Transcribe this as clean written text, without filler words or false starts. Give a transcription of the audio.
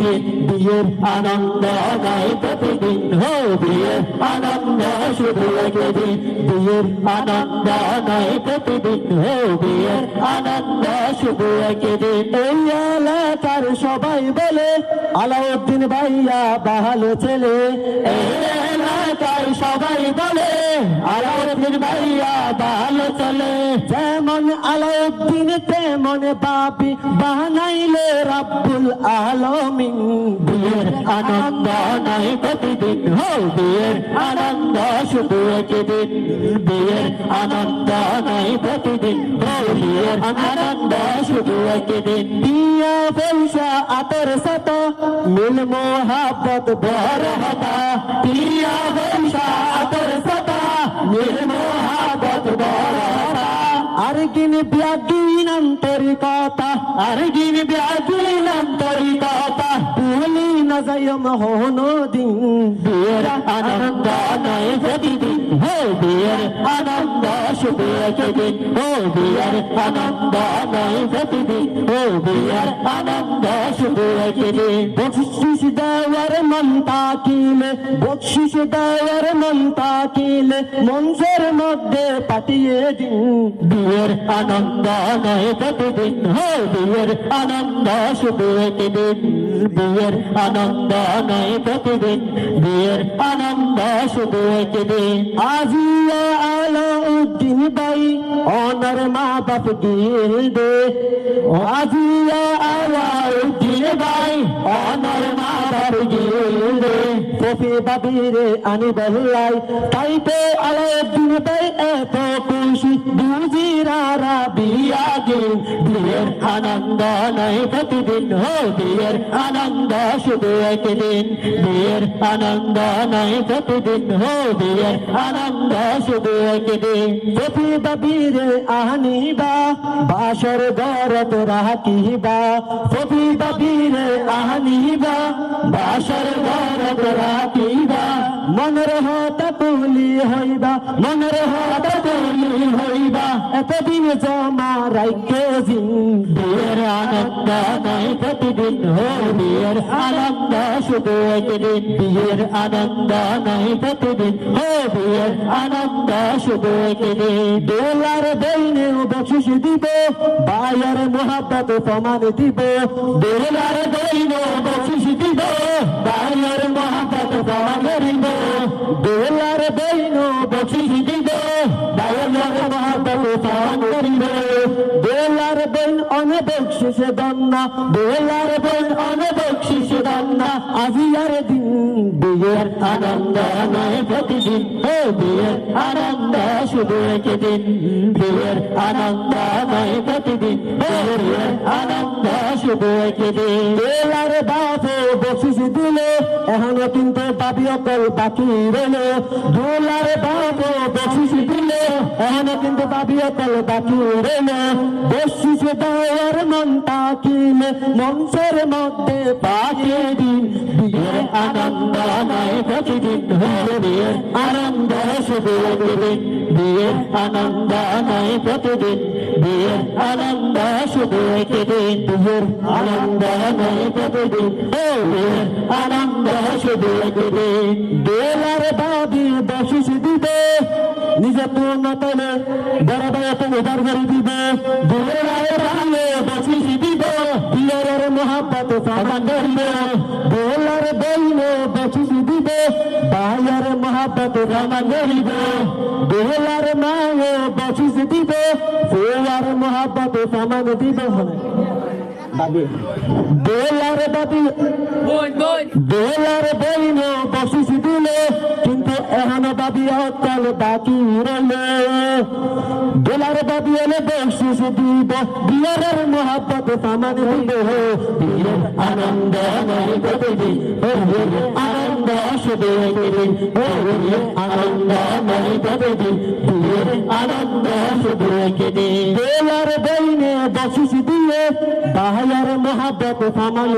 একদিন বিয়ের আনন্দ নাই প্রতিদিন হো বিয়ের আনন্দ শুধু একদিন বিয়ের আনন্দ নাই প্রতিদিন হো বিয়ের আনন্দ শুধু একদিন এই এলাকার সবাই বলে আলাউদ্দিন ভাইয়া ভালো ছেলে এই এলাকার সবাই বলে আলাউদ্দিন ভাইয়া ভালো ছেলে যেমন আলাউদ্দিন তেমন বাবি বানাইলে রাব্বুল আলামিন বিয়ের আনন্দ নাই প্রতিদিন হো বিয়ের আনন্দ শুধু একদিন বিয়ের আনন্দ নাই প্রতিদিন হো বিয়ের আনন্দ শুধু একদিন বিয়া পয়সা আতর সাত মিল মোহাব্বত বড় হতা বিয়া পয়সা আতর সাত মিল মোহাব্বত বড় হতা আরগিন ব্যাগিন আন্তরিকতা আরগিন ব্যাগিন আন্তরিকতা ভুলি না যাইম হনো দিন বিয়ের আনন্দ নাই প্রতিদিন হো বিয়ের আনন্দ শুধু একদিন হো বিয়ের আনন্দ নাই প্রতিদিন হো বিয়ের আনন্দ শুধু একদিন বকশিশ দেওয়ার মন তাকিলে বকশিশ দেওয়ার মন তাকিলে মঞ্চের মধ্যে পাঠিয়ে দিন বিয়ের আনন্দ নাই প্রতিদিন হো বিয়ের আনন্দ শুধু একদিন বিয়ের আনন্দ নাই প্রতিদিন বিয়ের আনন্দ শুধু একদিন আজিয়া আলাউদ্দিন ভাই অনার মা বাপ গিলদে আজিয়া আলাউদ্দিন ভাই অনার মা বাপ গিলদে কফি বাবিরে আনি বললাই তাই তো আলাউদ্দিন ভাই এত খুশি দুজিরারা বিয়া গিল বিয়ের আনন্দ নাই প্রতিদিন হো বিয়ের আনন্দ শুধু একদিন বিয়ের আনন্দ নাই প্রতিদিন হো বিয়ের আনন্দ শুধু একদিন কফি বাবিরে আনিবা বাসর গরত রাখিবা কফি বাবিরে আনিবা বাসর গরত রাখিবা মনের হতা তুলি হইবা মনের হতা তুলি হইবা এতদিন জমা রাইকে দিন বিয়ের আনন্দ নাই প্রতিদিন হো বিয়ের আনন্দ শুধু একদিন বিয়ের আনন্দ নাই প্রতিদিন হো বিয়ের আনন্দ শুধু একদিন দোলার বইনে বকশিশ দিব বায়ার মোহাব্বত সমান দিব দোলার বইনে বকশিশ দিব বায়ার মোহাব্বত সমান দিব দোলার বইনে বকশিশ দিব বায়ার মোহাব্বত সমান দিব দোলার বইন অনে বকশিশ দন্না দোলার বইন অনে বকশিশ দন্না আজিয়ার দিন বিয়ের আনন্দ নাই প্রতিদিন ও বিয়ের আনন্দ শুধু একদিন বিয়ের আনন্দ নাই প্রতিদিন ও বিয়ের আনন্দ শুধু একদিন দোলার বাপ বকশিশ দিলে এখনো কিন্তু বাবি অকল বাকি রইল দোলার বাপ বকশিশ দিলে এখনো কিন্তু বাবি অকল বাকি রইল বকশিশ দেওয়ার মন তাকিলে মঞ্চের মধ্যে পাঠিয়ে দিন বিয়ের আনন্দ নাই প্রতিদিন বিয়ের আনন্দ শুধু একদিন বিয়ের আনন্দ নাই প্রতিদিন বিয়ের আনন্দ শুধু একদিন বিয়ের আনন্দ নাই প্রতিদিন ও বিয়ের আনন্দ শুধু একদিন দোলার বাবি বকশিশ দিবে নিজে তো নতলে বড় বড় তুমি দরবারি দিবে দোলার বাবি বকশিশ দিব বিয়ের মোহাব্বত সমান করবে দোলার বইনে বকশিশ দিব বায়ার মোহাব্বত সমান করবে দোলার মায়ে বকশিশ দিব ফোয়ার মোহাব্বত সমান দিব দোলার বাবি দোলার বইনে বকশিশ দিলে কিন্তু এখনো বাবি অকল বাকি রইল দোলার বাবি এলে বকশিশ দিব বিয়ের মোহাব্বত সমান দিব বিয়ের আনন্দ নাই প্রতিদিন আনন্দ শুধু একদিন আনন্দ নাই প্রতিদিন বিয়ের আনন্দ শুধু একদিন দোলার বইনে বকশিশ দিয়ে বাহায়ার মোহাব্বত সমান